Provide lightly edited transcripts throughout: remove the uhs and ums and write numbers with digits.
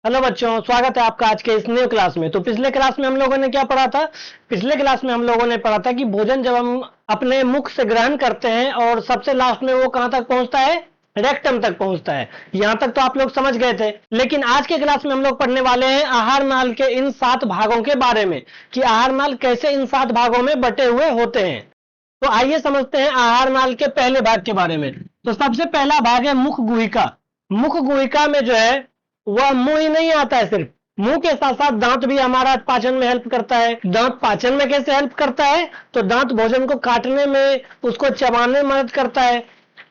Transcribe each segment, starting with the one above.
Hello बच्चों, स्वागत है आपका आज के इस न्यू क्लास में। तो पिछले क्लास में हम लोगों ने क्या पढ़ा था? पिछले क्लास में हम लोगों ने पढ़ा था कि भोजन जब हम अपने मुख से ग्रहण करते हैं और सबसे लास्ट में वो कहां तक पहुंचता है? रेक्टम तक पहुंचता है। यहां तक तो आप लोग समझ गए थे, लेकिन आज के क्लास में हम लोग पढ़ने वाले हैं आहार नाल के इन 7 भागों के बारे में कि आहार नाल कैसे इन 7 भागों में बटे हुए होते हैं। तो आइए समझते हैं आहार नाल के पहले भाग के बारे में। तो सबसे पहला भाग है मुख गुहिका। मुख गुहिका में जो है वह मुंह ही नहीं आता है, सिर्फ मुंह के साथ साथ दांत भी हमारा पाचन में हेल्प करता है। दांत पाचन में कैसे हेल्प करता है? तो दांत भोजन को काटने में, उसको चबाने में मदद करता है।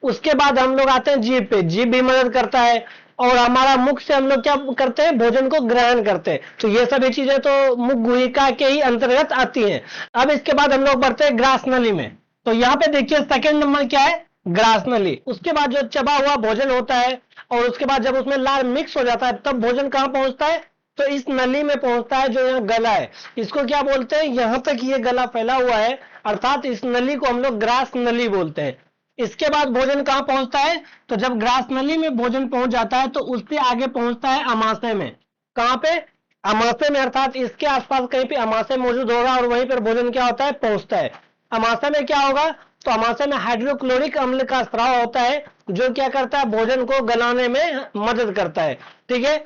उसके बाद हम लोग आते हैं जीभ पे। जीभ भी मदद करता है और हमारा मुख से हम लोग क्या करते हैं? भोजन को ग्रहण करते हैं। तो ये सभी चीजें तो मुख गुहिका के ही अंतर्गत आती हैं। अब इसके बाद हम लोग बढ़ते हैं ग्रास नली में। तो यहाँ पे देखिए सेकंड नंबर क्या है? ग्रास नली। उसके बाद जो चबा हुआ भोजन होता है और उसके बाद जब उसमें लार मिक्स हो जाता है तब भोजन कहां पहुंचता है? तो इस नली में पहुंचता है, जो यहाँ गला है। इसको क्या बोलते हैं? यहां तक ये गला फैला हुआ है, अर्थात इस नली को हम लोग ग्रास नली बोलते हैं। इसके बाद भोजन कहां पहुंचता है? तो जब ग्रास नली में भोजन पहुंच जाता है तो उससे आगे पहुंचता है अमाशय में। कहां पे? अमाशय में, अर्थात इसके आसपास कहीं पे अमाशय मौजूद होगा और वहीं पर भोजन क्या होता है? पहुंचता है। अमाशय में क्या होगा? तो अमाशय में हाइड्रोक्लोरिक अम्ल का स्राव होता है, जो क्या करता है? भोजन को गलाने में मदद करता है। ठीक है।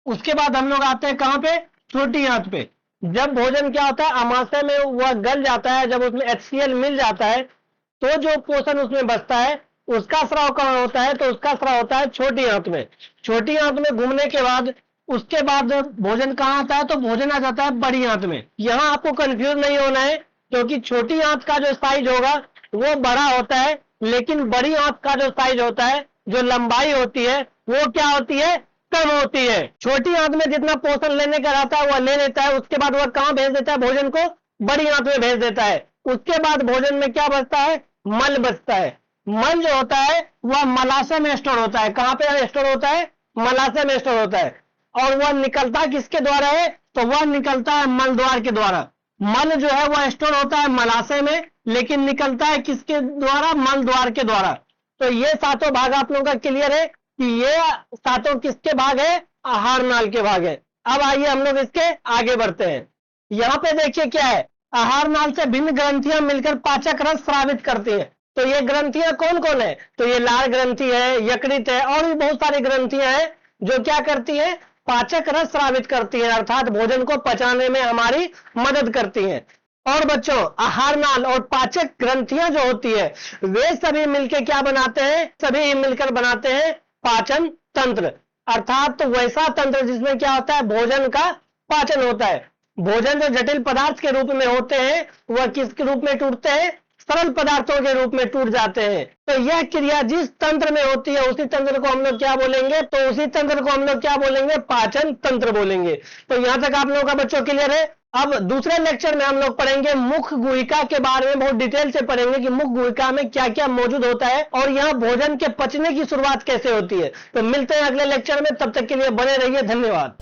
उसके बाद हम लोग आते हैं कहां पे? छोटी आंत पे। जब भोजन क्या होता है? अमाशय में वह गल जाता है, जब उसमें HCl मिल जाता है तो जो पोषण उसमें बचता है उसका स्राव कहां होता है? तो उसका स्राव होता है छोटी आंत में। छोटी आंत में घूमने के बाद उसके बाद भोजन कहां आता है? तो भोजन आ जाता है बड़ी आंत में। यहां आपको कंफ्यूज नहीं होना है, क्योंकि छोटी आंत का जो साइज होगा वो बड़ा होता है, लेकिन बड़ी आंत का जो साइज होता है, जो लंबाई होती है, वो क्या होती है? कम होती है। छोटी आंत में जितना पोषण लेने का रहता है वह ले लेता है, उसके बाद वह कहां भेज देता है? भोजन को बड़ी आंत में भेज देता है। उसके बाद भोजन में क्या बचता है? मल बचता है। मल जो होता है वह मलाशय में स्टोर होता है। कहां पे स्टोर होता है? मलाशय में स्टोर होता है। और वह निकलता किसके द्वारा है? तो वह निकलता है मल द्वार के द्वारा। मल जो है वह स्टोर होता है मलाशय में, लेकिन निकलता है किसके द्वारा? मल द्वार के द्वारा। तो ये सातों भाग आप लोगों का क्लियर है कि ये सातों किसके भाग है? आहार नाल के भाग है। अब आइए हम लोग इसके आगे बढ़ते हैं। यहाँ पे देखिए क्या है? आहार नाल से भिन्न ग्रंथियां मिलकर पाचक रस स्रावित करती हैं। तो ये ग्रंथियां कौन कौन है? तो ये लाल ग्रंथि है, यकृत है, और भी बहुत सारी ग्रंथियां हैं जो क्या करती है? पाचक रस स्रावित करती है, अर्थात भोजन को पचाने में हमारी मदद करती है। और बच्चों, आहार नाल और पाचक ग्रंथियां जो होती है वे सभी मिलकर क्या बनाते हैं? सभी मिलकर बनाते हैं पाचन तंत्र, अर्थात तो वैसा तंत्र जिसमें क्या होता है? भोजन का पाचन होता है। भोजन जो जटिल पदार्थ के रूप में होते हैं वह किसके रूप में टूटते हैं? सरल पदार्थों के रूप में टूट जाते हैं। तो यह क्रिया जिस तंत्र में होती है उसी तंत्र को हम लोग क्या बोलेंगे? तो उसी तंत्र को हम लोग क्या बोलेंगे? पाचन तंत्र बोलेंगे। तो यहां तक आप लोगों का बच्चों क्लियर है। अब दूसरे लेक्चर में हम लोग पढ़ेंगे मुख गुहिका के बारे में, बहुत डिटेल से पढ़ेंगे कि मुख गुहिका में क्या क्या मौजूद होता है और यहाँ भोजन के पचने की शुरुआत कैसे होती है। तो मिलते हैं अगले लेक्चर में, तब तक के लिए बने रहिए। धन्यवाद।